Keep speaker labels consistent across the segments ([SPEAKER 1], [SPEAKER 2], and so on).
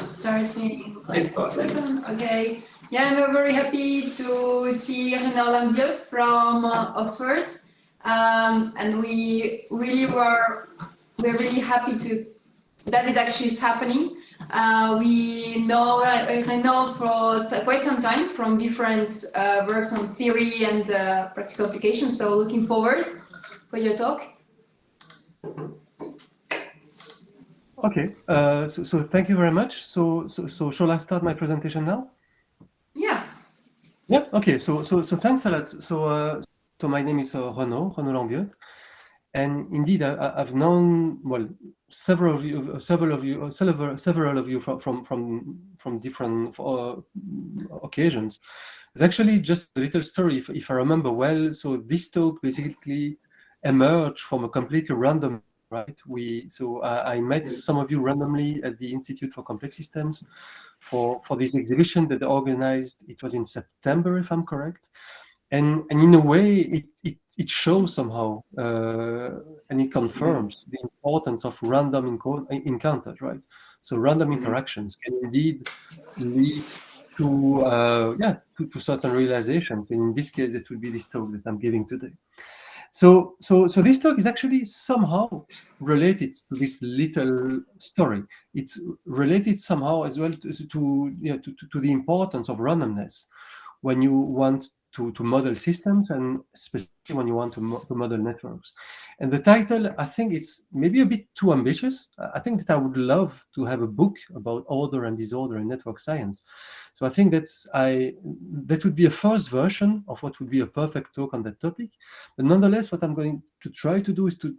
[SPEAKER 1] starting like 1 second. Okay. Yeah, I'm very happy to see Renaud Lambiotte from Oxford, and we're really happy that it actually is happening. We know Renaud for quite some time from different works on theory and practical applications. So looking forward for your talk.
[SPEAKER 2] Okay, so thank you very much. So shall I start my presentation now?
[SPEAKER 1] Yeah.
[SPEAKER 2] Yeah. Okay. So thanks a lot. So my name is Renaud Lambiotte, and indeed I've known several of you from different occasions. But actually, just a little story, if I remember well. So this talk basically emerged from a completely random. Right. I met some of you randomly at the Institute for Complex Systems for this exhibition that they organized. It was in September, if I'm correct. And in a way, it shows somehow, and it confirms the importance of random encounters, right? So random interactions can indeed lead to certain realizations. And in this case, it would be this talk that I'm giving today. So this talk is actually somehow related to this little story. It's related somehow as well to the importance of randomness when you want to model systems, and especially when you want to model networks. And the title, I think it's maybe a bit too ambitious. I think that I would love to have a book about order and disorder in network science. So I think that would be a first version of what would be a perfect talk on that topic. But nonetheless, what I'm going to try to do is to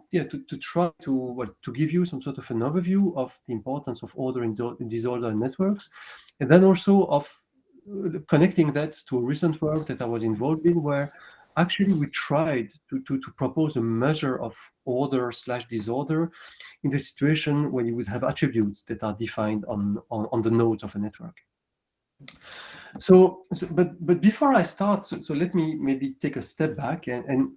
[SPEAKER 2] try to give you some sort of an overview of the importance of order and disorder in networks, and then also of connecting that to a recent work that I was involved in, where actually we tried to propose a measure of order/disorder in the situation when you would have attributes that are defined on the nodes of a network. But before I start, so let me maybe take a step back and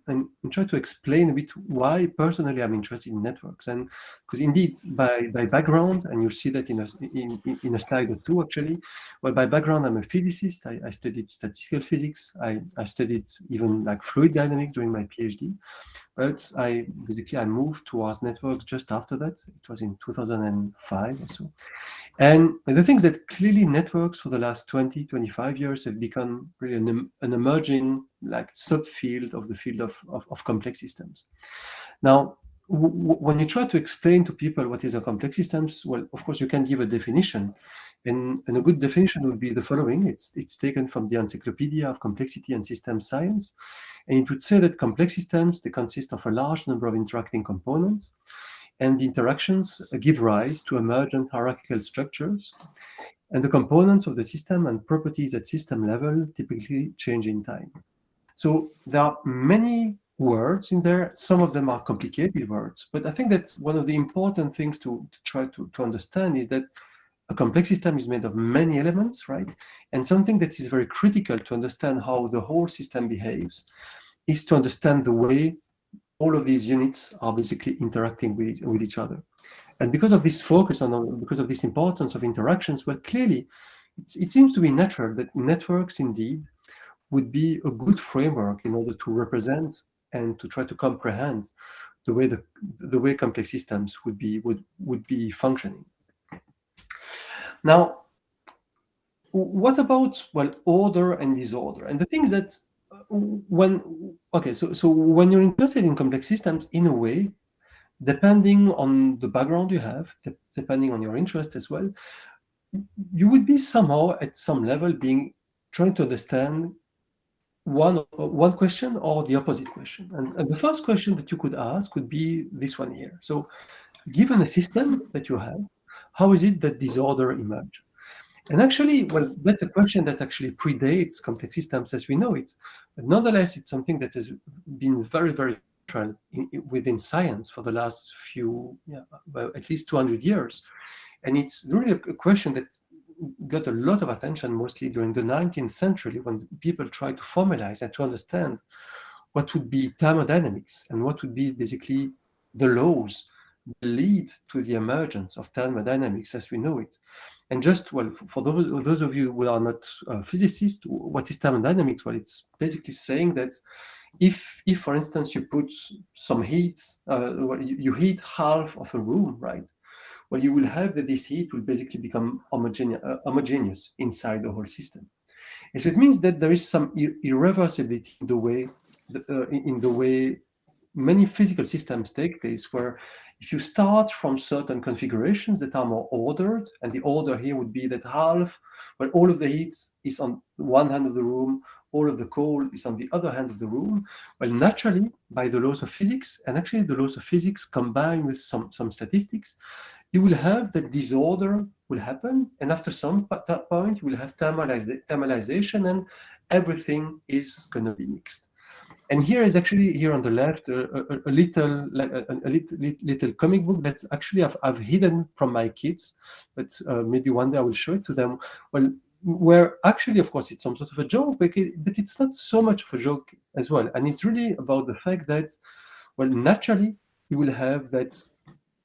[SPEAKER 2] try to explain a bit why personally I'm interested in networks. And because indeed by background, and you'll see that in a slide or two actually, well, by background I'm a physicist. I studied statistical physics. I studied even like fluid dynamics during my PhD. But I moved towards networks just after that. It was in 2005 or so. And the thing is that clearly networks for the last 20-25 years have become really an emerging like subfield of the field of complex systems. Now, when you try to explain to people what is a complex systems, well, of course you can give a definition, and a good definition would be the following. It's taken from the Encyclopedia of Complexity and System Science, and it would say that complex systems, they consist of a large number of interacting components, and the interactions give rise to emergent hierarchical structures, and the components of the system and properties at system level typically change in time. So there are many words in there. Some of them are complicated words, but I think that one of the important things to try to understand is that a complex system is made of many elements, right? And something that is very critical to understand how the whole system behaves is to understand the way all of these units are basically interacting with each other. And because of this focus because of this importance of interactions, well, clearly, it seems to be natural that networks indeed would be a good framework in order to represent and to try to comprehend the way complex systems would be functioning. Now, what about order and disorder? And the thing is that when you're interested in complex systems, in a way, depending on the background you have, depending on your interest as well, you would be somehow at some level trying to understand one question or the opposite question. And the first question that you could ask would be this one here. So given a system that you have, how is it that disorder emerges? And actually, well, that's a question that actually predates complex systems as we know it. But nonetheless, it's something that has been very, very central within science for the last at least 200 years. And it's really a question that got a lot of attention, mostly during the 19th century, when people tried to formalize and to understand what would be thermodynamics and what would be basically the laws that lead to the emergence of thermodynamics as we know it. And just, well, for those of you who are not physicists, what is thermodynamics? Well, it's basically saying that if for instance, you put some heat, you heat half of a room, right? Well, you will have that this heat will basically become homogeneous inside the whole system. And so it means that there is some irreversibility in the way many physical systems take place, where if you start from certain configurations that are more ordered, and the order here would be that half, well, all of the heat is on one hand of the room, all of the cold is on the other hand of the room, well, naturally, by the laws of physics, and actually the laws of physics combined with some statistics, you will have that disorder will happen, and after some point, you will have thermalization, and everything is going to be mixed. And here is actually, here on the left, a little comic book that actually I've hidden from my kids, but maybe one day I will show it to them. Well, where actually, of course, it's some sort of a joke, but it's not so much of a joke as well. And it's really about the fact that, well, naturally, you will have that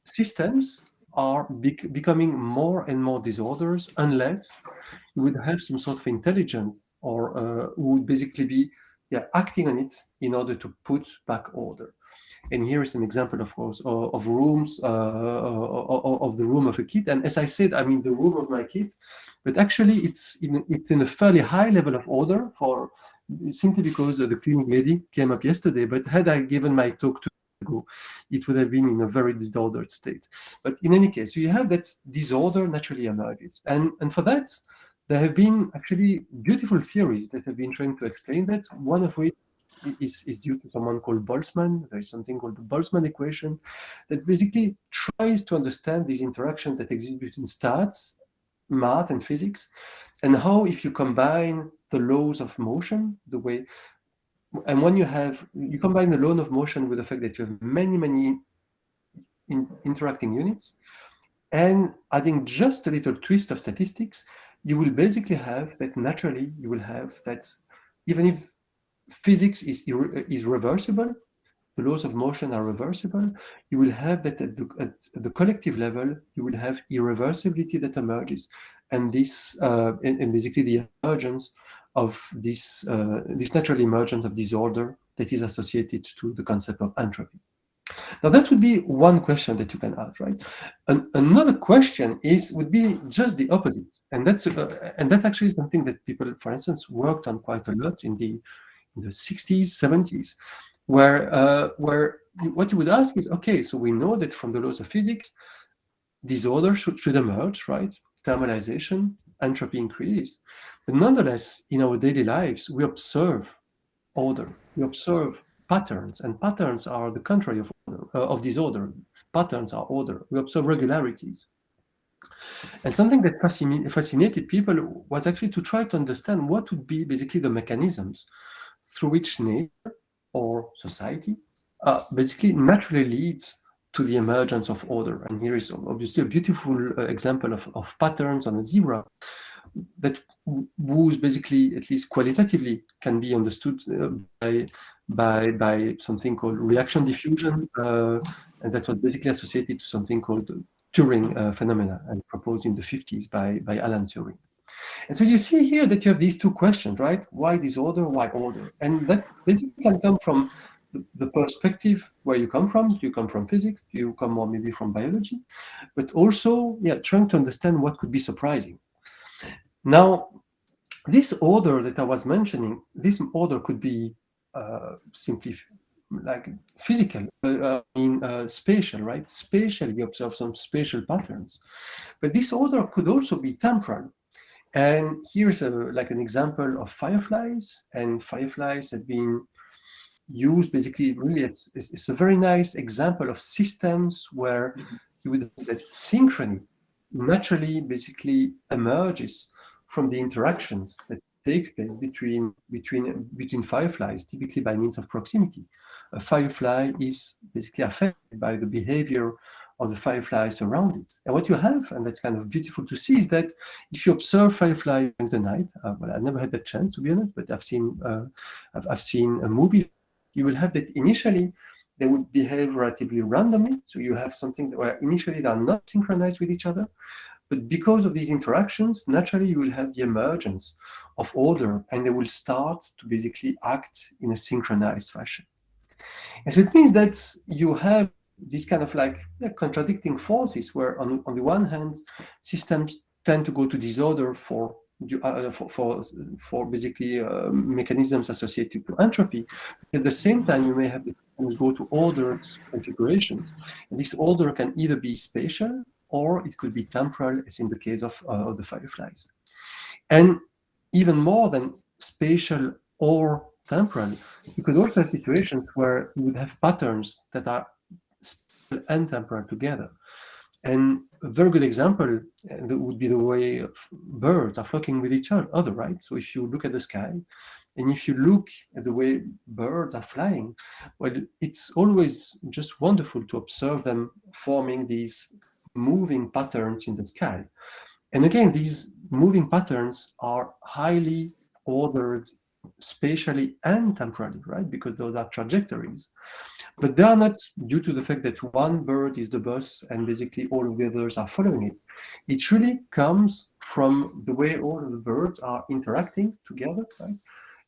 [SPEAKER 2] systems are becoming more and more disorders unless you would have some sort of intelligence or who would basically be acting on it in order to put back order. And here is an example, of course, of rooms, of the room of a kid. And as I said, I mean the room of my kid, but actually it's in a fairly high level of order, for simply because the cleaning lady came up yesterday. But had I given my talk 2 years ago, it would have been in a very disordered state. But in any case, you have that disorder naturally emerges, and for that, there have been actually beautiful theories that have been trying to explain that, one of which is due to someone called Boltzmann. There is something called the Boltzmann equation that basically tries to understand these interactions that exist between stats, math, and physics, and how if you combine the laws of motion, and when you combine the law of motion with the fact that you have many interacting units, and adding just a little twist of statistics, you will basically have that naturally, you will have that even if physics is reversible, the laws of motion are reversible, you will have that at the collective level, you will have irreversibility that emerges. And this, and basically the emergence of this natural emergence of disorder that is associated to the concept of entropy. Now that would be one question that you can ask, right? Another question would be just the opposite, and that actually is something that people, for instance, worked on quite a lot in the 60s, 70s, where what you would ask is, okay, so we know that from the laws of physics, disorder should emerge, right? Thermalization, entropy increase, but nonetheless, in our daily lives, we observe order, we observe patterns, and patterns are the contrary of disorder. Patterns are order. We observe regularities. And something that fascinated people was actually to try to understand what would be basically the mechanisms through which nature or society basically naturally leads to the emergence of order. And here is obviously a beautiful example of patterns on a zebra that whose basically, at least qualitatively, can be understood by something called reaction diffusion, and that was basically associated to something called Turing phenomena, and proposed in the 50s by Alan Turing. And so you see here that you have these two questions, right? Why disorder, why order? And that basically can come from the perspective where you come from. Do you come from physics? Do you come more maybe from biology? But also, trying to understand what could be surprising. Now, this order that I was mentioning, this order could be simply like physical, spatial, right? Spatially, you observe some spatial patterns. But this order could also be temporal. And here's like an example of fireflies, and fireflies have been used basically, really, it's a very nice example of systems where you would have that synchrony naturally basically emerges from the interactions that takes place between fireflies, typically by means of proximity. A firefly is basically affected by the behavior of the fireflies around it. And what you have, and that's kind of beautiful to see, is that if you observe firefly in the night, well, I've never had the chance, to be honest, but I've seen a movie. You will have that initially they would behave relatively randomly. So you have something where initially they are not synchronized with each other, But because of these interactions, naturally you will have the emergence of order, and they will start to basically act in a synchronized fashion. And so it means that you have these kind of like contradicting forces, where on the one hand, systems tend to go to disorder for basically mechanisms associated to entropy. At the same time, you may have the systems go to ordered configurations. And this order can either be spatial or it could be temporal, as in the case of the fireflies. And even more than spatial or temporal, you could also have situations where you would have patterns that are spatial and temporal together. And a very good example would be the way birds are flocking with each other, right? So if you look at the sky, and if you look at the way birds are flying, well, it's always just wonderful to observe them forming these moving patterns in the sky. And again, these moving patterns are highly ordered spatially and temporally, right? Because those are trajectories. But they are not due to the fact that one bird is the boss and basically all of the others are following it. It really comes from the way all of the birds are interacting together, right?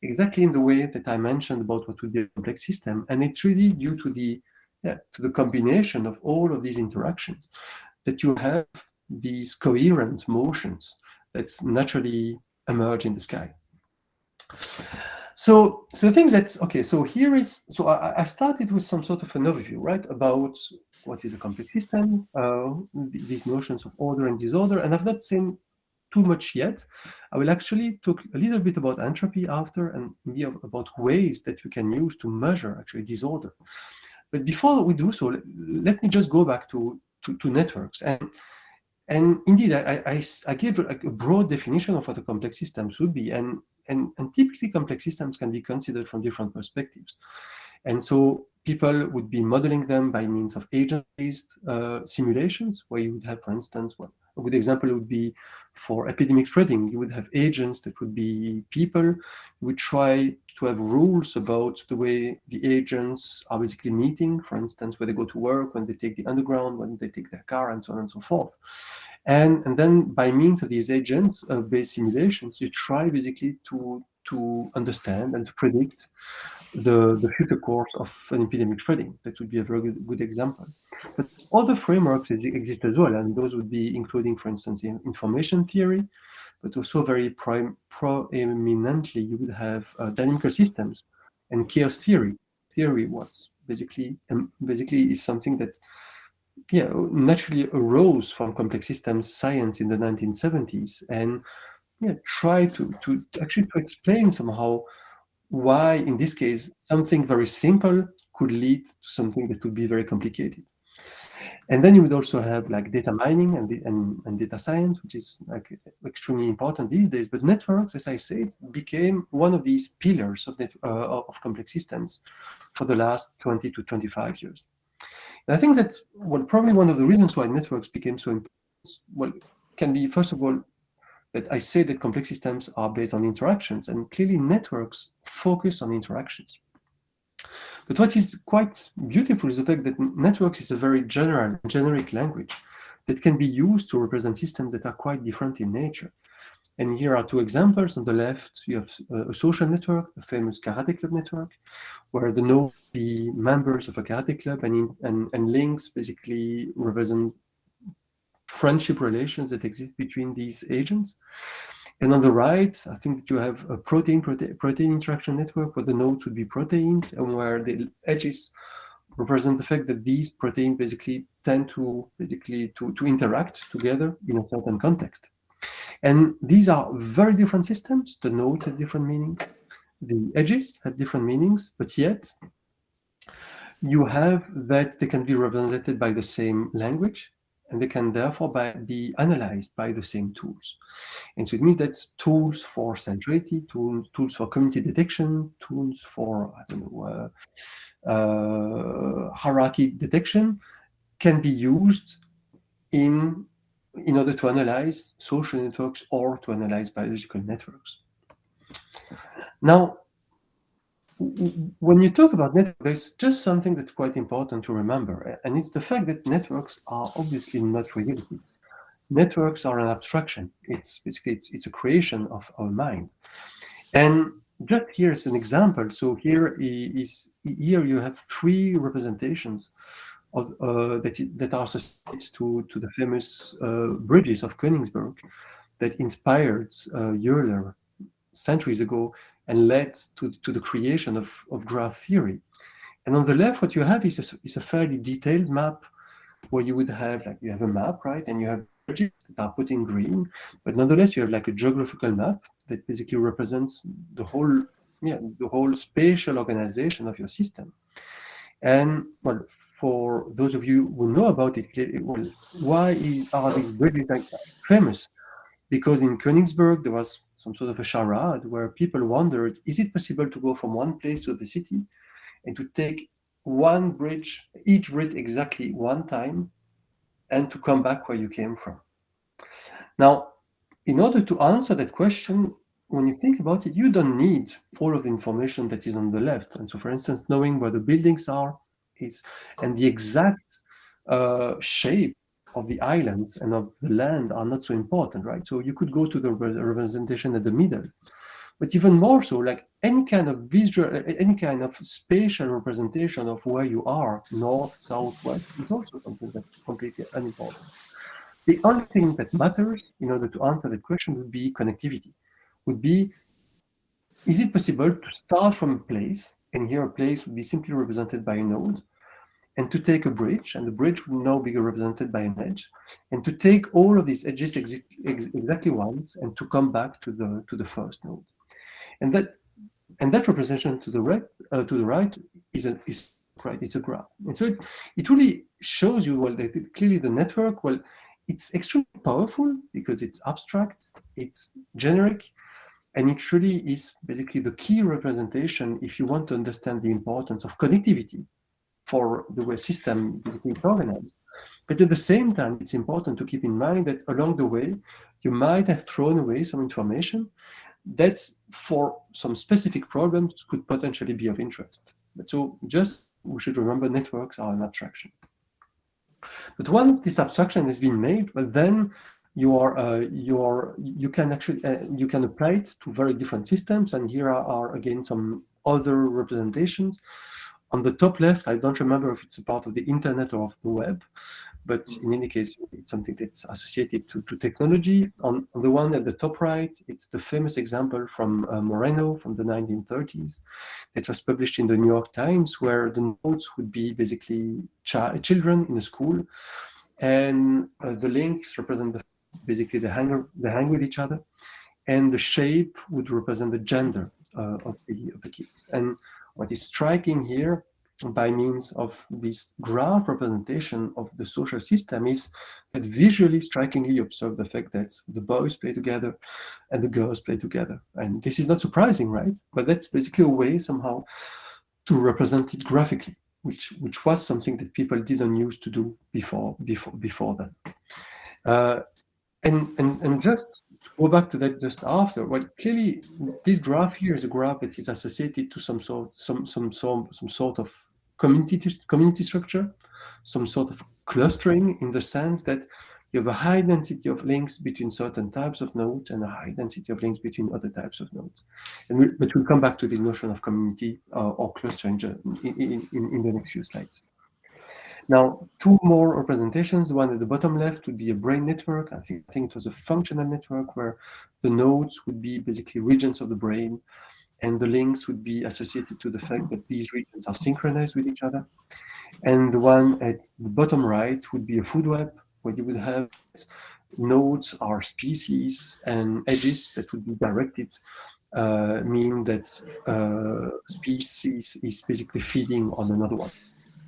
[SPEAKER 2] Exactly in the way that I mentioned about what would be a complex system. And it's really due to the combination of all of these interactions that you have these coherent motions that naturally emerge in the sky. So the things that, okay, so here is, so I started with some sort of an overview, right, about what is a complex system, these notions of order and disorder, and I've not seen too much yet. I will actually talk a little bit about entropy after, and maybe about ways that we can use to measure actually disorder. But before we do so, let me just go back to networks. And indeed, I gave a broad definition of what a complex system should be, and typically complex systems can be considered from different perspectives. And so people would be modeling them by means of agent-based simulations, where you would have, for instance, well, a good example would be for epidemic spreading. You would have agents that would be people. You would try to have rules about the way the agents are basically meeting, for instance, where they go to work, when they take the underground, when they take their car, and so on and so forth. And then by means of these agents-based simulations, you try basically to understand and to predict the future course of an epidemic spreading. That would be a very good example. But other frameworks exist as well, and those would be including, for instance, information theory, but also very proeminently, you would have dynamical systems and chaos theory. Theory was basically is something that naturally arose from complex systems science in the 1970s, and try to actually explain somehow why, in this case, something very simple could lead to something that could be very complicated. And then you would also have like data mining and data science, which is like extremely important these days. But networks, as I said, became one of these pillars of complex systems for the last 20 to 25 years. And I think that, well, probably one of the reasons why networks became so important, well, can be, first of all, that I say that complex systems are based on interactions, and clearly networks focus on interactions. But what is quite beautiful is the fact that networks is a very generic language that can be used to represent systems that are quite different in nature. And here are two examples. On the left, you have a social network, the famous karate club network, where the nodes be members of a karate club, and links basically represent friendship relations that exist between these agents. And on the right, I think that you have a protein interaction network, where the nodes would be proteins, and where the edges represent the fact that these proteins basically tend to interact together in a certain context. And these are very different systems. The nodes have different meanings. The edges have different meanings, but yet you have that they can be represented by the same language, and they can therefore be analyzed by the same tools. And so it means that tools for centrality, tools for community detection, tools for, I don't know, hierarchy detection can be used in order to analyze social networks or to analyze biological networks. Now, when you talk about networks, there's just something that's quite important to remember, and it's the fact that networks are obviously not related. networks are an abstraction. It's basically it's a creation of our mind. And just here is an example. So here you have three representations of that are associated to the famous bridges of Königsberg that inspired Euler centuries ago and led to the creation of graph theory. And on the left, what you have is a fairly detailed map where you would have, like, you have a map, right? And you have bridges that are put in green, but nonetheless, you have like a geographical map that basically represents the whole spatial organization of your system. And well, for those of you who know about it, well, why are these bridges famous? Because in Königsberg, there was some sort of a charade where people wondered, is it possible to go from one place to the city and to take one bridge, each bridge exactly one time, and to come back where you came from? Now, in order to answer that question, when you think about it, you don't need all of the information that is on the left. And so, for instance, knowing where the buildings are and the exact shape of the islands and of the land are not so important, right? So you could go to the representation at the middle. But even more so, like any kind of visual, any kind of spatial representation of where you are, north, south, west, is also something that's completely unimportant. The only thing that matters in order to answer that question would be connectivity. Would be, is it possible to start from a place, and here a place would be simply represented by a node, and to take a bridge, and the bridge would now be represented by an edge, and to take all of these edges exactly once, and to come back to the first node. And that representation to the right is right. It's a graph, and so it really shows you, well, that clearly the network, well, it's extremely powerful because it's abstract, it's generic, and it really is basically the key representation if you want to understand the importance of connectivity for the way system basically is organized. But at the same time, it's important to keep in mind that along the way, you might have thrown away some information that for some specific problems could potentially be of interest. But so just we should remember networks are an abstraction. But once this abstraction has been made, well, then you can apply it to very different systems. And here are again some other representations. On the top left, I don't remember if it's a part of the internet or of the web, but in any case, it's something that's associated to technology. On the one at the top right, it's the famous example from Moreno from the 1930s that was published in the New York Times, where the nodes would be basically children in a school, and the links represent basically they hang with each other, and the shape would represent the gender of the kids. And what is striking here, by means of this graph representation of the social system, is that visually strikingly observe the fact that the boys play together and the girls play together. And this is not surprising, right? But that's basically a way somehow to represent it graphically, which was something that people didn't used to do before that. And just to go back to that just after, well, clearly this graph here is a graph that is associated to some sort of community structure, some sort of clustering, in the sense that you have a high density of links between certain types of nodes and a high density of links between other types of nodes. But we'll come back to this notion of community or clustering in the next few slides. Now, two more representations. One at the bottom left would be a brain network. I think it was a functional network where the nodes would be basically regions of the brain, and the links would be associated to the fact that these regions are synchronized with each other. And the one at the bottom right would be a food web, where you would have nodes are species, and edges that would be directed mean that species is basically feeding on another one.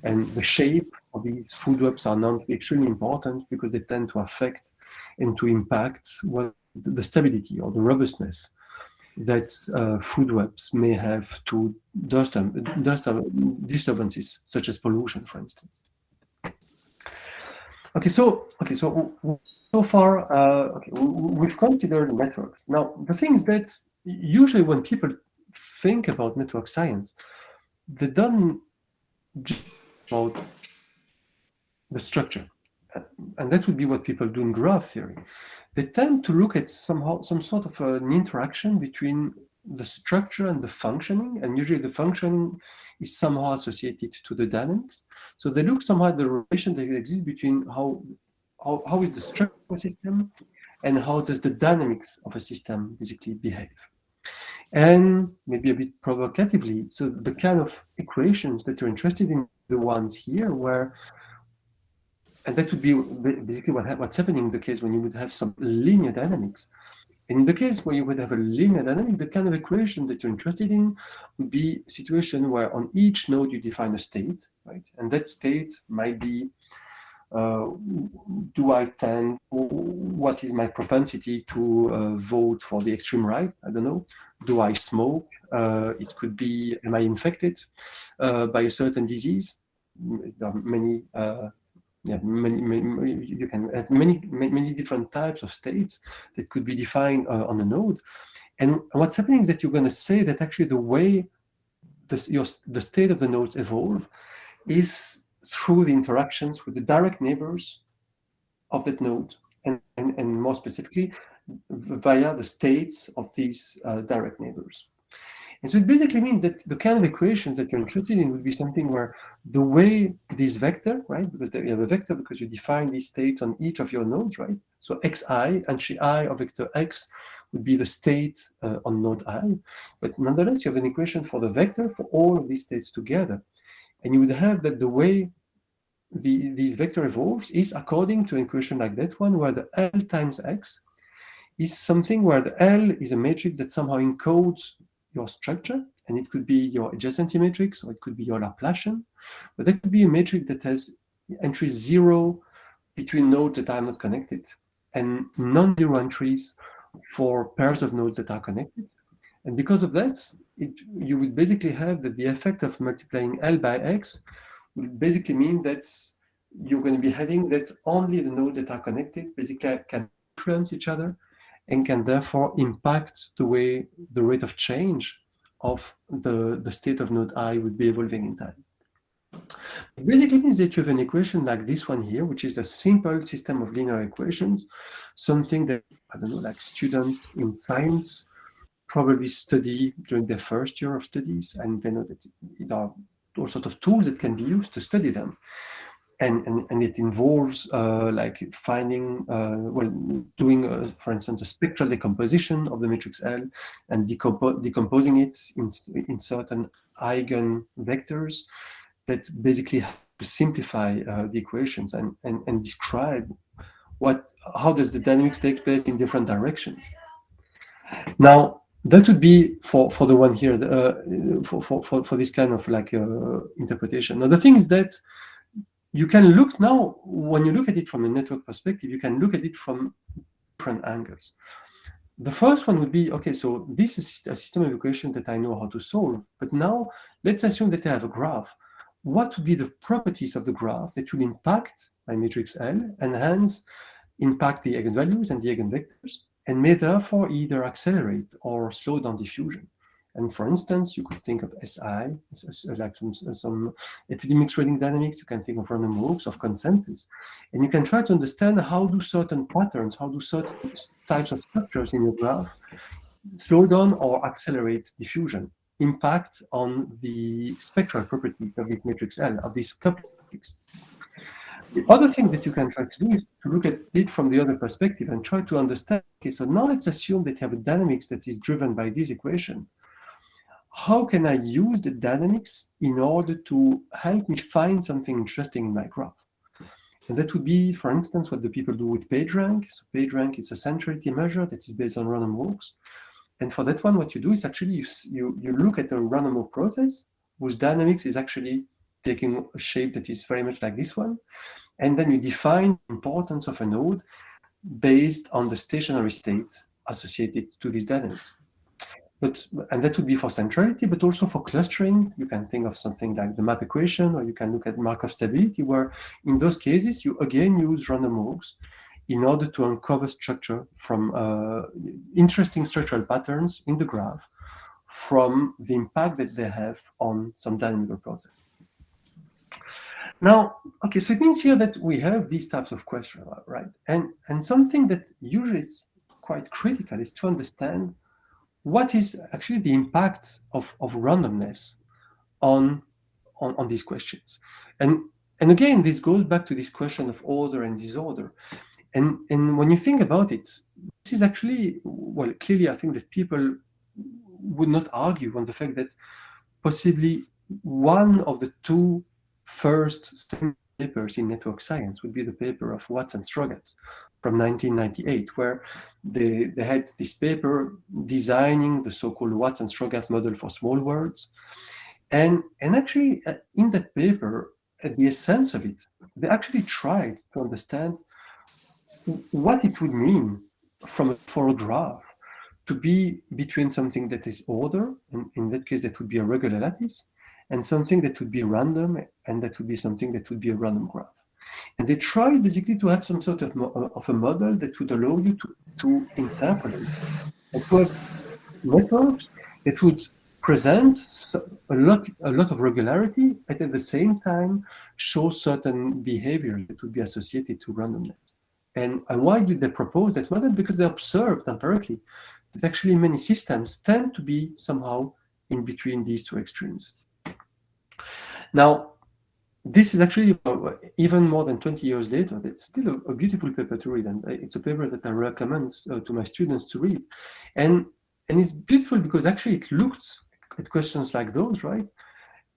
[SPEAKER 2] And the shape of these food webs are known to be extremely important because they tend to affect and to impact the stability or the robustness that food webs may have to dust disturbances such as pollution, for instance. So far we've considered networks. Now the thing is that usually when people think about network science, they don't just about the structure. and that would be what people do in graph theory, they tend to look at some sort of an interaction between the structure and the functioning, and usually the functioning is somehow associated to the dynamics. So they look somehow at the relation that exists between how is the structure of a system and how does the dynamics of a system basically behave. And maybe a bit provocatively, so the kind of equations that you're interested in, the ones here where, and that would be basically what's happening in the case when you would have some linear dynamics. And in the case where you would have a linear dynamics, the kind of equation that you're interested in would be a situation where on each node you define a state, right? And that state might be, do I tend, what is my propensity to vote for the extreme right? I don't know. Do I smoke? It could be, am I infected by a certain disease? There are many, you can have many different types of states that could be defined on a node. And what's happening is that you're going to say that actually the way the state of the nodes evolve is through the interactions with the direct neighbors of that node, and more specifically, via the states of these direct neighbors. And so it basically means that the kind of equations that you're interested in would be something where the way this vector, right, because you have a vector because you define these states on each of your nodes, right? So xi, entry I of vector x would be the state on node I. But nonetheless, you have an equation for the vector for all of these states together. And you would have that the way this vector evolves is according to an equation like that one, where the L times x is something where the L is a matrix that somehow encodes your structure, and it could be your adjacency matrix, or it could be your Laplacian, but that could be a matrix that has entries 0 between nodes that are not connected, and non-zero entries for pairs of nodes that are connected. And because of that, you would basically have that the effect of multiplying L by X would basically mean that you're going to be having that only the nodes that are connected basically can influence each other, and can therefore impact the way the rate of change of the state of node I would be evolving in time. It basically means that you have an equation like this one here, which is a simple system of linear equations, something that, I don't know, like students in science probably study during their first year of studies, and they know that there are all sorts of tools that can be used to study them. And it involves like finding, doing, for instance, a spectral decomposition of the matrix L and decomposing it in certain eigenvectors that basically have to simplify the equations and describe how does the dynamics take place in different directions. Now, that would be for the one here, for this kind of like interpretation. Now, the thing is that you can look now, when you look at it from a network perspective, you can look at it from different angles. The first one would be, okay, so this is a system of equations that I know how to solve, but now let's assume that I have a graph. What would be the properties of the graph that will impact my matrix L, and hence impact the eigenvalues and the eigenvectors, and may therefore either accelerate or slow down diffusion? And for instance, you could think of SI, like some epidemic rating dynamics. You can think of random walks, of consensus. And you can try to understand how do certain patterns, how do certain types of structures in your graph slow down or accelerate diffusion, impact on the spectral properties of this matrix L, of these couplings. The other thing that you can try to do is to look at it from the other perspective and try to understand, okay, so now let's assume that you have a dynamics that is driven by this equation. How can I use the dynamics in order to help me find something interesting in my graph? And that would be, for instance, what the people do with PageRank. So PageRank is a centrality measure that is based on random walks. And for that one, what you do is actually you look at a random walk process whose dynamics is actually taking a shape that is very much like this one. And then you define the importance of a node based on the stationary state associated to these dynamics. And that would be for centrality, but also for clustering. You can think of something like the map equation, or you can look at Markov stability, where in those cases, you again use random walks in order to uncover structure from interesting structural patterns in the graph from the impact that they have on some dynamical process. Now, okay, so it means here that we have these types of questions, right? And something that usually is quite critical is to understand what is actually the impact of randomness on these questions. And again, this goes back to this question of order and disorder. And when you think about it, this is actually, well, clearly I think that people would not argue on the fact that possibly one of the two first papers in network science would be the paper of Watts and Strogatz from 1998, where they had this paper designing the so-called Watts and Strogatz model for small worlds. And actually, in that paper, at the essence of it, they actually tried to understand what it would mean for a graph to be between something that is order, and in that case, that would be a regular lattice, and something that would be random, and that would be something that would be a random graph. And they tried basically to have some sort of a model that would allow you to interpolate and to have networks that would present a lot of regularity, but at the same time show certain behaviors that would be associated to randomness. And why did they propose that model? Because they observed empirically that actually many systems tend to be somehow in between these two extremes. Now, this is actually even more than 20 years later, it's still a beautiful paper to read, and it's a paper that I recommend to my students to read. And it's beautiful because actually it looked at questions like those, right?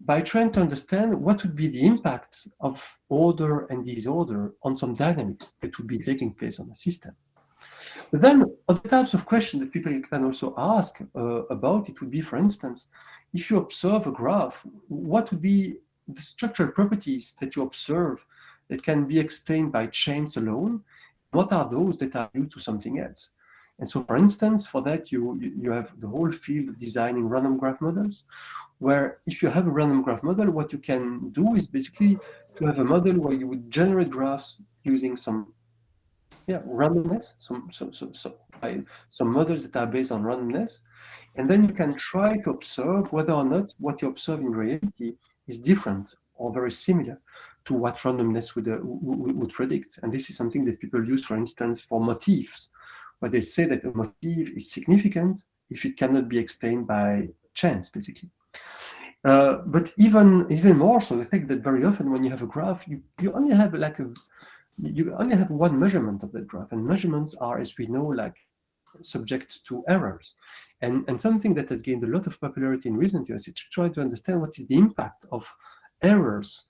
[SPEAKER 2] By trying to understand what would be the impact of order and disorder on some dynamics that would be taking place on the system. But then other types of questions that people can also ask about it would be, for instance, if you observe a graph, what would be the structural properties that you observe that can be explained by chains alone? What are those that are due to something else? And so, for instance, for that, you have the whole field of designing random graph models, where if you have a random graph model, what you can do is basically to have a model where you would generate graphs using some randomness, some models that are based on randomness, and then you can try to observe whether or not what you observe in reality is different or very similar to what randomness would predict. And this is something that people use, for instance, for motifs, where they say that a motif is significant if it cannot be explained by chance, basically. But even more so, the fact that very often when you have a graph, you only have you only have one measurement of that graph, and measurements are, as we know, like subject to errors. And something that has gained a lot of popularity in recent years is to try to understand what is the impact of errors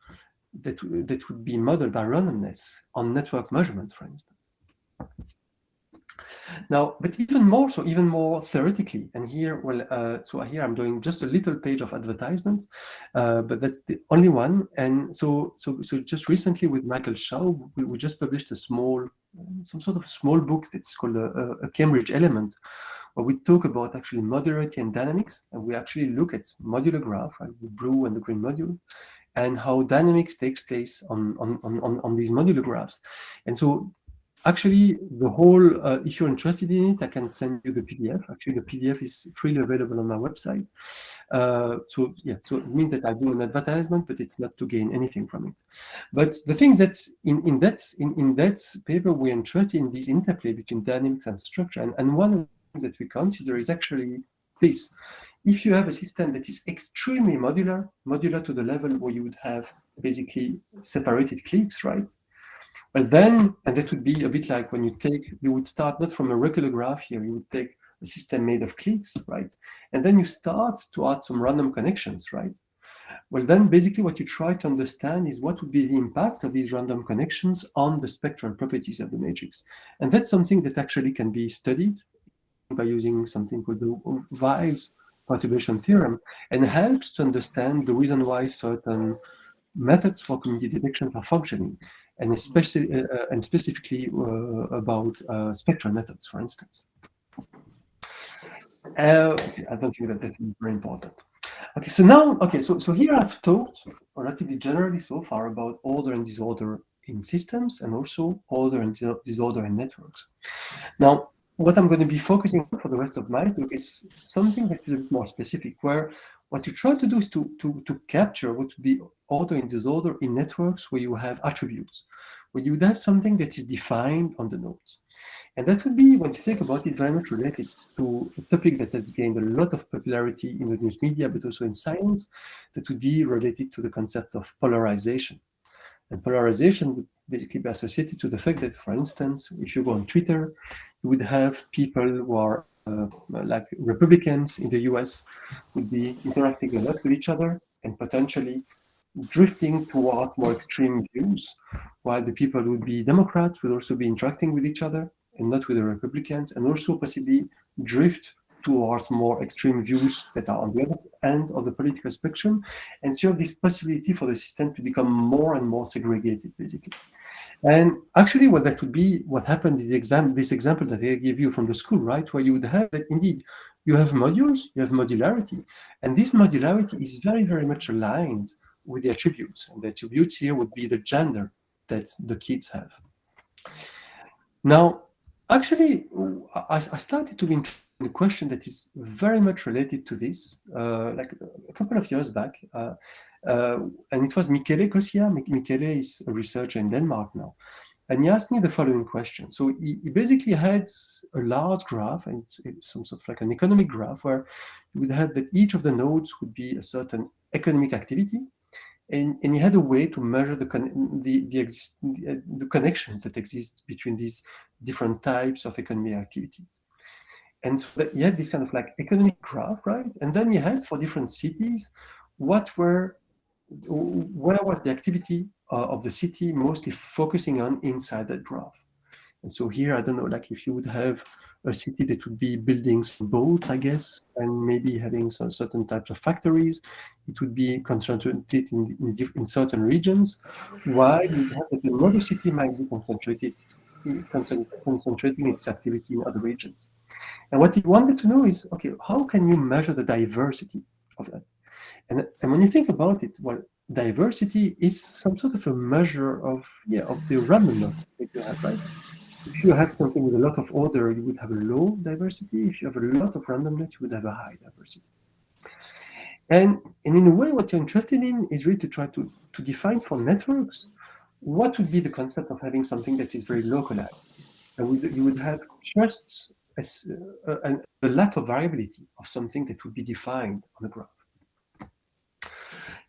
[SPEAKER 2] that would be modeled by randomness on network measurements, for instance. Now, but even more theoretically, and here, so here I'm doing just a little page of advertisement, but that's the only one. And so just recently with Michael Shaw, we just published some sort of small book that's called a Cambridge Element, where we talk about actually modularity and dynamics, and we actually look at modular graph, right, the blue and the green module, and how dynamics takes place on these modular graphs. And so actually, the whole, if you're interested in it, I can send you the PDF. Actually, the PDF is freely available on my website. So it means that I do an advertisement, but it's not to gain anything from it. But the things that in that paper, we're interested in this interplay between dynamics and structure. And one of the things that we consider is actually this. If you have a system that is extremely modular to the level where you would have basically separated cliques, right? But then, and that would be a bit like when you would start not from a regular graph here, you would take a system made of cliques, right? And then you start to add some random connections, right? Well, then basically what you try to understand is what would be the impact of these random connections on the spectral properties of the matrix. And that's something that actually can be studied by using something called the Weil's perturbation theorem, and helps to understand the reason why certain methods for community detection are functioning, and especially and specifically about spectral methods, for instance. I don't think that that's very important. Okay, so now, so here I've talked relatively generally so far about order and disorder in systems, and also order and disorder in networks. Now, what I'm going to be focusing on for the rest of my talk is something that is a bit more specific, where what you try to do is to capture what would be order and disorder in networks where you have attributes, where you would have something that is defined on the node. And that would be, when you think about it, very much related to a topic that has gained a lot of popularity in the news media, but also in science, that would be related to the concept of polarization. And polarization would basically be associated to the fact that, for instance, if you go on Twitter, you would have people who are like Republicans in the US would be interacting a lot with each other and potentially drifting toward more extreme views, while the people who would be Democrats would also be interacting with each other and not with the Republicans, and also possibly drift towards more extreme views that are on the other end of the political spectrum. And so you have this possibility for the system to become more and more segregated, basically. And actually, what that would be, what happened in this example that I gave you from the school, right, where you would have that indeed you have modules, you have modularity, and this modularity is very, very much aligned with the attributes. And the attributes here would be the gender that the kids have. Now, actually, I started to be interested in a question that is very much related to this, like a couple of years back. And it was Michele Kosia. Michele is a researcher in Denmark now. And he asked me the following question. So he basically had a large graph, and it's some sort of like an economic graph, where you would have that each of the nodes would be a certain economic activity. And he had a way to measure the connections that exist between these different types of economic activities. And so that he had this kind of like economic graph, right? And then he had for different cities, where was the activity of the city mostly focusing on inside that graph. And so here, I don't know, like if you would have a city that would be building some boats, I guess, and maybe having some certain types of factories, it would be concentrated in certain regions, while you have that another city might be concentrating its activity in other regions. And what he wanted to know is, okay, how can you measure the diversity of that? And when you think about it, well, diversity is some sort of a measure of the randomness that you have, right? If you have something with a lot of order, you would have a low diversity. If you have a lot of randomness, you would have a high diversity. And in a way, what you're interested in is really to try to define for networks what would be the concept of having something that is very localized. And you would have just the lack of variability of something that would be defined on the graph.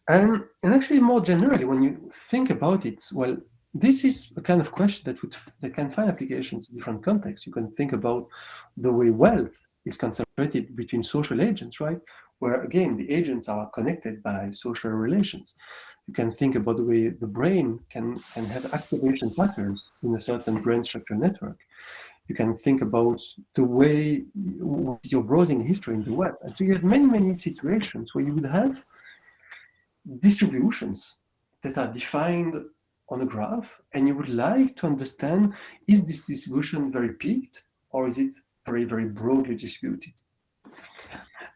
[SPEAKER 2] And actually, more generally, when you think about it, well, this is a kind of question that can find applications in different contexts. You can think about the way wealth is concentrated between social agents, right? Where again, the agents are connected by social relations. You can think about the way the brain can have activation patterns in a certain brain structure network. You can think about the way your browsing history in the web. And so you have many, many situations where you would have distributions that are defined on a graph, and you would like to understand, is this distribution very peaked, or is it very, very broadly distributed?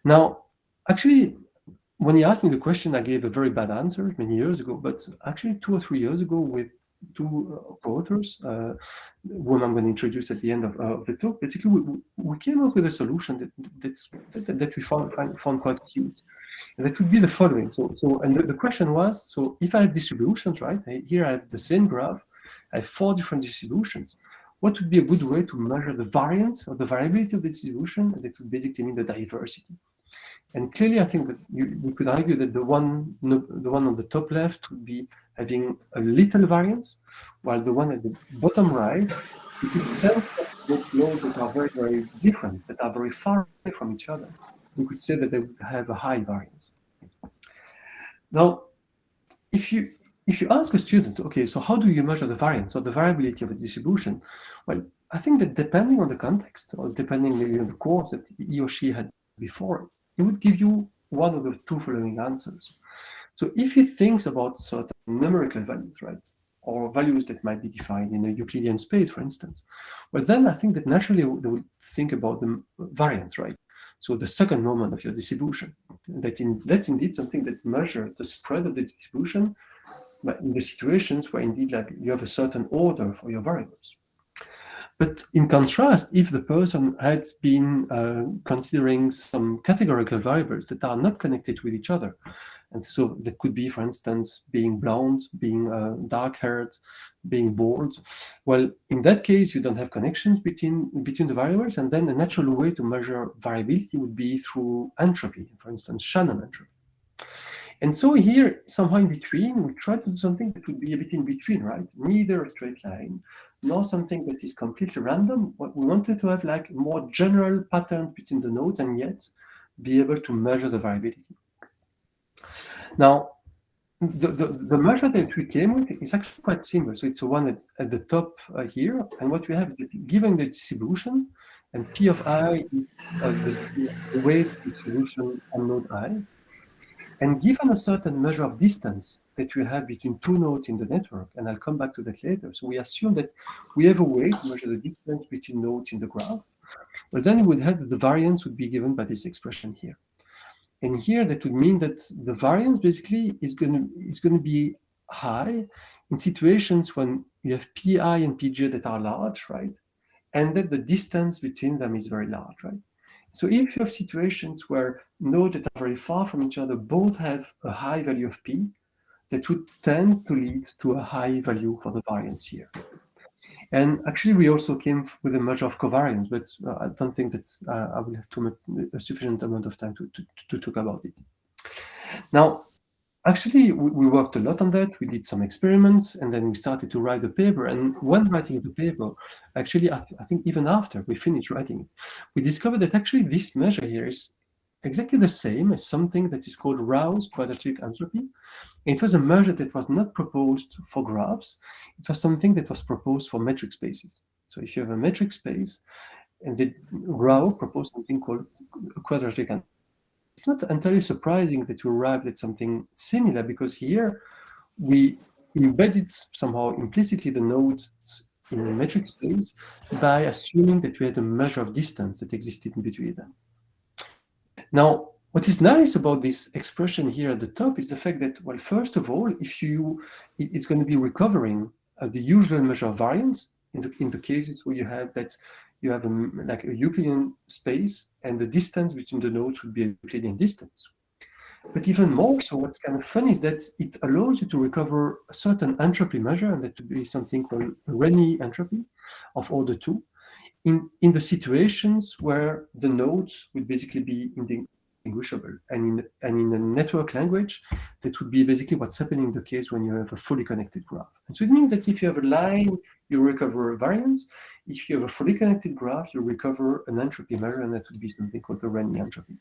[SPEAKER 2] Now, actually, when he asked me the question, I gave a very bad answer many years ago, but actually 2 or 3 years ago with two co-authors, whom I'm going to introduce at the end of the talk, basically we came up with a solution that we found quite cute. And that would be the following. And the question was, so if I have distributions, right, here I have the same graph, I have 4 different distributions. What would be a good way to measure the variance or the variability of the distribution? That would basically mean the diversity. And clearly, I think that we could argue that the one on the top left would be having a little variance, while the one at the bottom right, because it tells that nodes that are very, very different, that are very far away from each other, we could say that they would have a high variance. Now, if you ask a student, okay, so how do you measure the variance or the variability of a distribution? Well, I think that depending on the context, or depending maybe on the course that he or she had before, it would give you one of the 2 following answers. So if he thinks about certain numerical values, right, or values that might be defined in a Euclidean space, for instance, well, then I think that naturally they would think about the variance, right? So the second moment of your distribution, that's indeed something that measures the spread of the distribution, but in the situations where indeed like you have a certain order for your variables. But in contrast, if the person had been considering some categorical variables that are not connected with each other, and so that could be, for instance, being blonde, being dark-haired, being bald. Well, in that case, you don't have connections between the variables, and then a natural way to measure variability would be through entropy, for instance, Shannon entropy. And so here, somehow in between, we try to do something that would be a bit in between, right? Neither a straight line, nor something that is completely random. What we wanted to have like more general pattern between the nodes, and yet be able to measure the variability. Now, the measure that we came with is actually quite simple. So it's the one at the top here. And what we have is that given the distribution, and P of I is the weight distribution on node I, and given a certain measure of distance that we have between two nodes in the network, and I'll come back to that later. So we assume that we have a way to measure the distance between nodes in the graph. Well, then we would have the variance would be given by this expression here. And here that would mean that the variance basically is going to be high in situations when you have Pi and Pj that are large, right? And that the distance between them is very large, right? So if you have situations where nodes that are very far from each other both have a high value of P, that would tend to lead to a high value for the variance here. And actually, we also came with a measure of covariance, but I don't think that I will have a sufficient amount of time to talk about it. Now, actually, we worked a lot on that. We did some experiments, and then we started to write the paper. And when writing the paper, actually, I think even after we finished writing it, we discovered that actually this measure here is exactly the same as something that is called Rao's quadratic entropy. It was a measure that was not proposed for graphs. It was something that was proposed for metric spaces. So if you have a metric space, and the Rao proposed something called quadratic entropy. It's not entirely surprising that we arrived at something similar, because here we embedded somehow implicitly the nodes in a metric space by assuming that we had a measure of distance that existed in between them. Now, what is nice about this expression here at the top is the fact that, well, first of all, it's going to be recovering the usual measure of variance in the cases where you have like a Euclidean space, and the distance between the nodes would be a Euclidean distance. But even more so, what's kind of fun is that it allows you to recover a certain entropy measure, and that would be something called Renaud entropy of order 2, in the situations where the nodes would basically be indistinguishable. And in a network language, that would be basically what's happening in the case when you have a fully connected graph. And so it means that if you have a line, you recover a variance. If you have a fully connected graph, you recover an entropy measure, and that would be something called the Renaud entropy.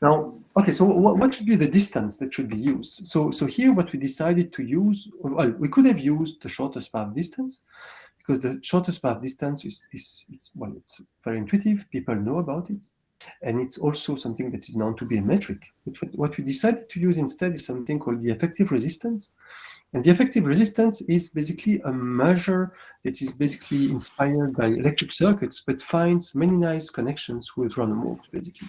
[SPEAKER 2] Now, okay, so what should be the distance that should be used? So here what we decided to use, well, we could have used the shortest path distance, because the shortest path distance it's very intuitive. People know about it. And it's also something that is known to be a metric. But what we decided to use instead is something called the effective resistance. And the effective resistance is basically a measure that is basically inspired by electric circuits, but finds many nice connections with random walks, basically.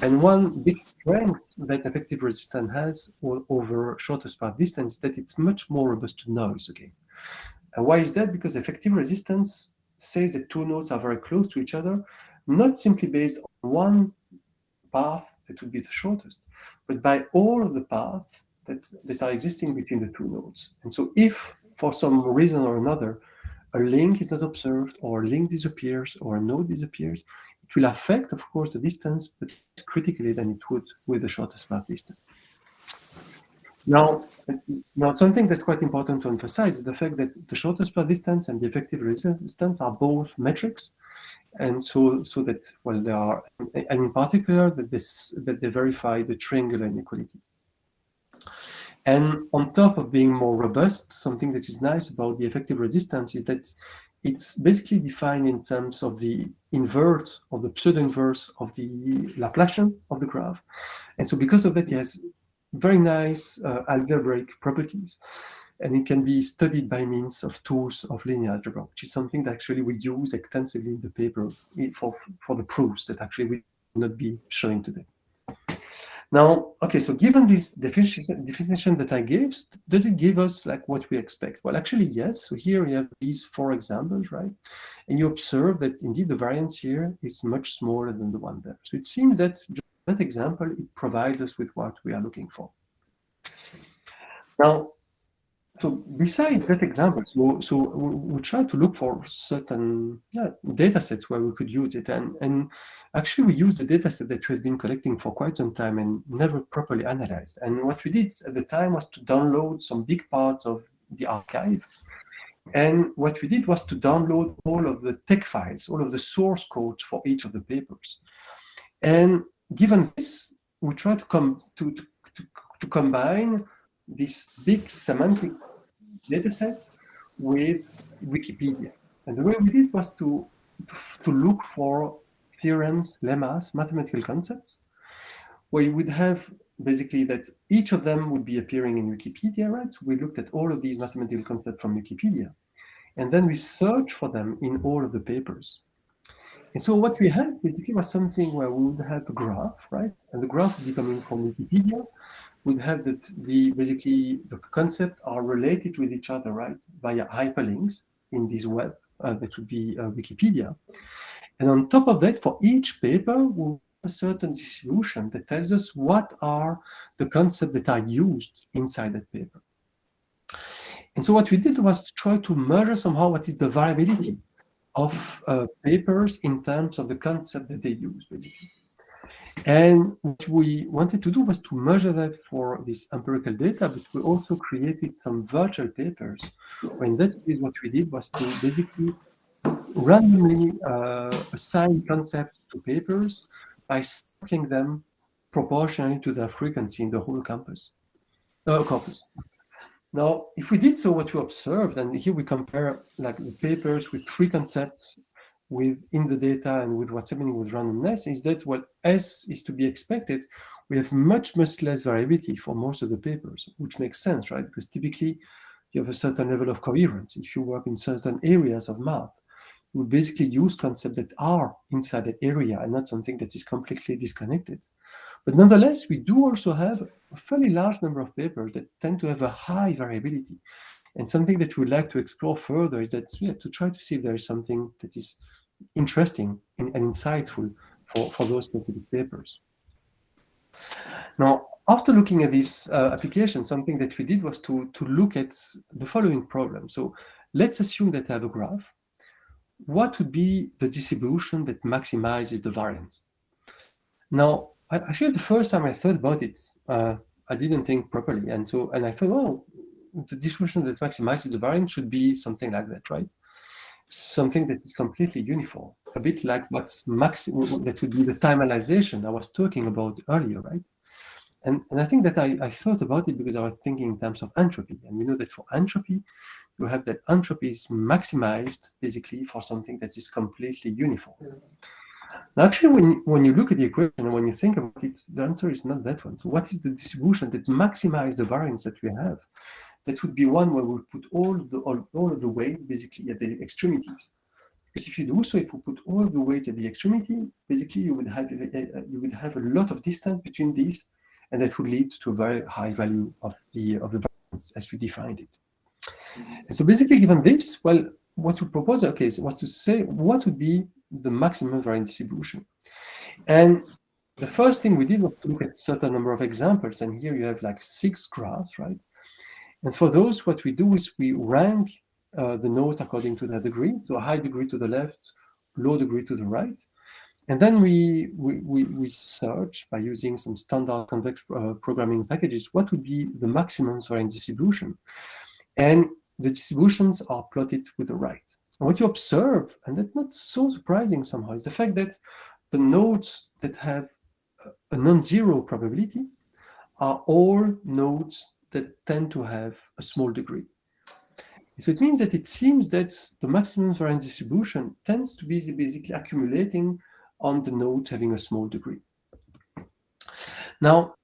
[SPEAKER 2] And one big strength that effective resistance has over shortest path distance is that it's much more robust to noise again. And why is that? Because effective resistance says that two nodes are very close to each other, not simply based on one path that would be the shortest, but by all of the paths that are existing between the two nodes. And so if, for some reason or another, a link is not observed, or a link disappears, or a node disappears, it will affect, of course, the distance, but critically than it would with the shortest path distance. Now, something that's quite important to emphasize is the fact that the shortest path distance and the effective resistance are both metrics, and so that, well, they are, and in particular that they verify the triangular inequality. And on top of being more robust, something that is nice about the effective resistance is that it's basically defined in terms of the invert or the pseudo-inverse of the Laplacian of the graph. And so because of that, it has very nice algebraic properties. And it can be studied by means of tools of linear algebra, which is something that actually we use extensively in the paper for the proofs that actually we will not be showing today. Now, okay, so given this definition that I gave, does it give us like what we expect? Well, actually, yes. So here we have these 4 examples, right? And you observe that indeed the variance here is much smaller than the one there. So it seems that just that example, it provides us with what we are looking for. Now, so besides that example, so we try to look for certain data sets where we could use it. And actually we used the data set that we had been collecting for quite some time and never properly analyzed. And what we did at the time was to download some big parts of the archive. And what we did was to download all of the tech files, all of the source codes for each of the papers. And given this, we try to combine this big semantic data sets with Wikipedia. And the way we did was to look for theorems, lemmas, mathematical concepts, where you would have basically that each of them would be appearing in Wikipedia, right? So we looked at all of these mathematical concepts from Wikipedia, and then we searched for them in all of the papers. And so what we had basically was something where we would have a graph, right? And the graph would be coming from Wikipedia, would have that basically the concepts are related with each other, right, via hyperlinks in this web. That would be Wikipedia. And on top of that, for each paper, we have a certain distribution that tells us what are the concepts that are used inside that paper. And so what we did was to try to measure somehow what is the variability of papers in terms of the concept that they use, basically. And what we wanted to do was to measure that for this empirical data, but we also created some virtual papers. When that is what we did was to basically randomly assign concepts to papers by sampling them proportionally to their frequency in the whole corpus. Now, if we did so, what we observed, and here we compare like the papers with 3 concepts within the data and with what's happening with randomness, is that, well, as is to be expected, we have much less variability for most of the papers, which makes sense, right? Because typically you have a certain level of coherence. If you work in certain areas of math, you would basically use concepts that are inside that area and not something that is completely disconnected. But nonetheless, we do also have a fairly large number of papers that tend to have a high variability. And something that we'd like to explore further is that, to try to see if there is something that is interesting and insightful for those specific papers. Now, after looking at this application, something that we did was to look at the following problem. So let's assume that I have a graph. What would be the distribution that maximizes the variance? Now, actually, the first time I thought about it, I didn't think properly. And I thought, oh, the distribution that maximizes the variance should be something like that, right? Something that is completely uniform, a bit like what's maximum, that would be the timalization I was talking about earlier, right? And I think that I thought about it because I was thinking in terms of entropy. And we know that for entropy, you have that entropy is maximized basically for something that is completely uniform. Now, actually, when you look at the equation and when you think about it, the answer is not that one. So what is the distribution that maximizes the variance that we have? That would be one where we put all of the weight basically at the extremities. Because if you do so, if we put all the weight at the extremity, basically you would have a lot of distance between these, and that would lead to a very high value of the variance as we defined it. And so basically, given this, well, what we proposed, was to say what would be the maximum variance distribution. And the first thing we did was to look at a certain number of examples, and here you have like 6 graphs, right? And for those, what we do is we rank the nodes according to their degree, so a high degree to the left, low degree to the right. And then we search by using some standard convex programming packages, what would be the maximum variance distribution. And the distributions are plotted with the right. And what you observe, and that's not so surprising somehow, is the fact that the nodes that have a non-zero probability are all nodes that tend to have a small degree. So it means that it seems that the maximum variance distribution tends to be basically accumulating on the node having a small degree. Now,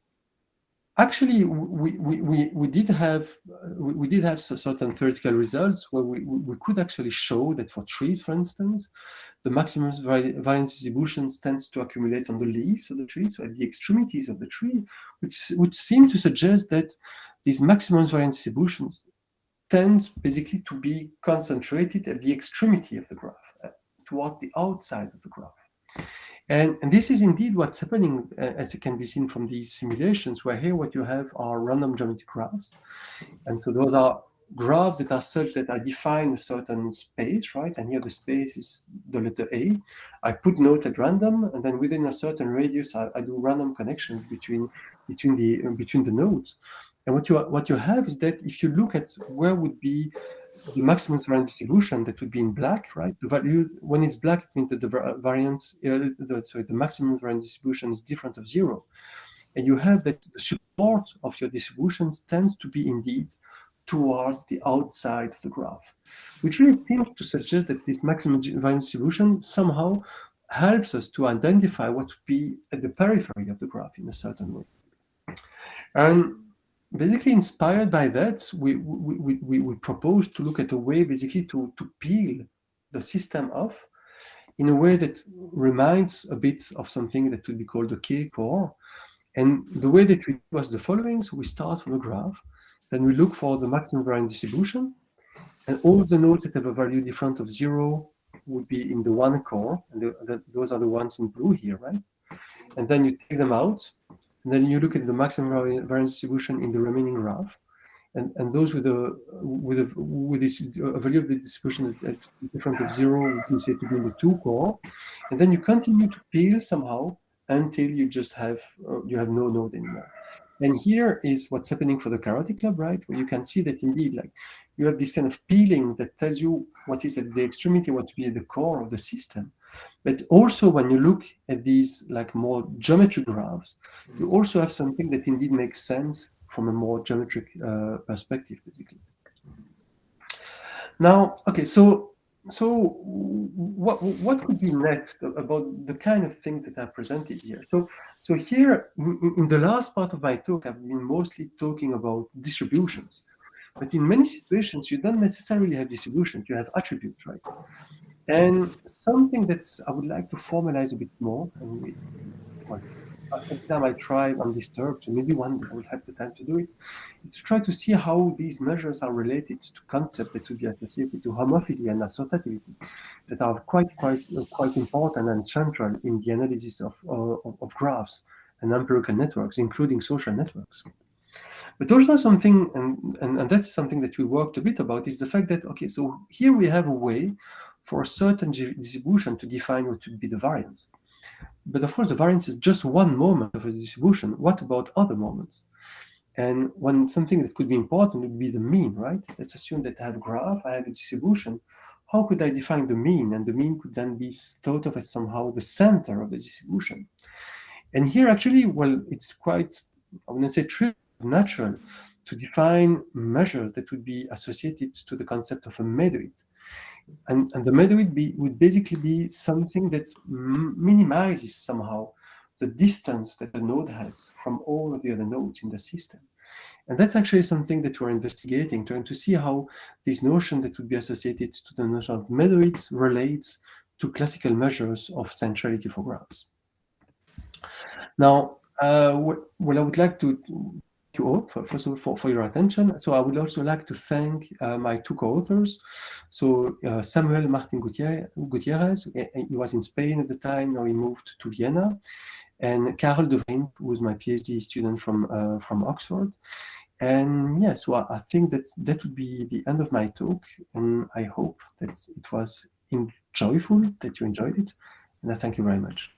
[SPEAKER 2] actually, we did have certain theoretical results where we could actually show that for trees, for instance, the maximum variance distributions tends to accumulate on the leaves of the tree, so at the extremities of the tree, which seem to suggest that these maximum variance distributions tend basically to be concentrated at the extremity of the graph, towards the outside of the graph. And this is indeed what's happening, as it can be seen from these simulations, where here what you have are random geometric graphs. And so those are graphs that are such that I define a certain space, right? And here the space is the letter A. I put nodes at random, and then within a certain radius, I do random connections between the nodes. And what you have is that if you look at where would be the maximum variance distribution, that would be in black, right? The value, when it's black, it means that the variance, the maximum variance distribution is different of 0. And you have that the support of your distributions tends to be indeed towards the outside of the graph, which really seems to suggest that this maximum variance distribution somehow helps us to identify what would be at the periphery of the graph in a certain way. And basically inspired by that, we propose to look at a way basically to peel the system off in a way that reminds a bit of something that would be called the K-core. And the way that we do was the following. So we start from a graph, then we look for the maximum variance distribution, and all the nodes that have a value different of 0 would be in the one core, and those are the ones in blue here, right? And then you take them out, and then you look at the maximum variance distribution in the remaining graph, and those with this value of the distribution at different of 0 would be said to be in the 2 core, and then you continue to peel somehow until you just have you have no node anymore. And here is what's happening for the chaotic club, right? Where you can see that indeed, like, you have this kind of peeling that tells you what is at the extremity, what would be at the core of the system. But also, when you look at these like more geometric graphs, you also have something that indeed makes sense from a more geometric perspective, basically. Now, okay, so what could be next about the kind of things that are presented here? So here, in the last part of my talk, I've been mostly talking about distributions. But in many situations, you don't necessarily have distributions, you have attributes, right? And something that I would like to formalize a bit more, and every time I try, I'm disturbed, so maybe one day I will have the time to do it, is to try to see how these measures are related to concepts that would be associated to homophyly and associativity, that are quite important and central in the analysis of graphs and empirical networks, including social networks. But also something, and that's something that we worked a bit about, is the fact that, okay, so here we have a way for a certain distribution to define what would be the variance. But of course, the variance is just one moment of a distribution. What about other moments? And something that could be important would be the mean, right? Let's assume that I have a graph, I have a distribution. How could I define the mean? And the mean could then be thought of as somehow the center of the distribution. And here, actually, well, it's quite, I wouldn't say trivial, natural to define measures that would be associated to the concept of a medoid. And the medoid would basically be something that minimizes somehow the distance that a node has from all of the other nodes in the system. And that's actually something that we're investigating, trying to see how this notion that would be associated to the notion of medoids relates to classical measures of centrality for graphs. Now, well, I would like to thank you all, first of all, for your attention. So I would also like to thank my two co-authors. So Samuel Martin Gutierrez, he was in Spain at the time, now he moved to Vienna. And Karel de Vriend, who was my PhD student from Oxford. And yeah, so I think that would be the end of my talk. And I hope that it was joyful, that you enjoyed it. And I thank you very much.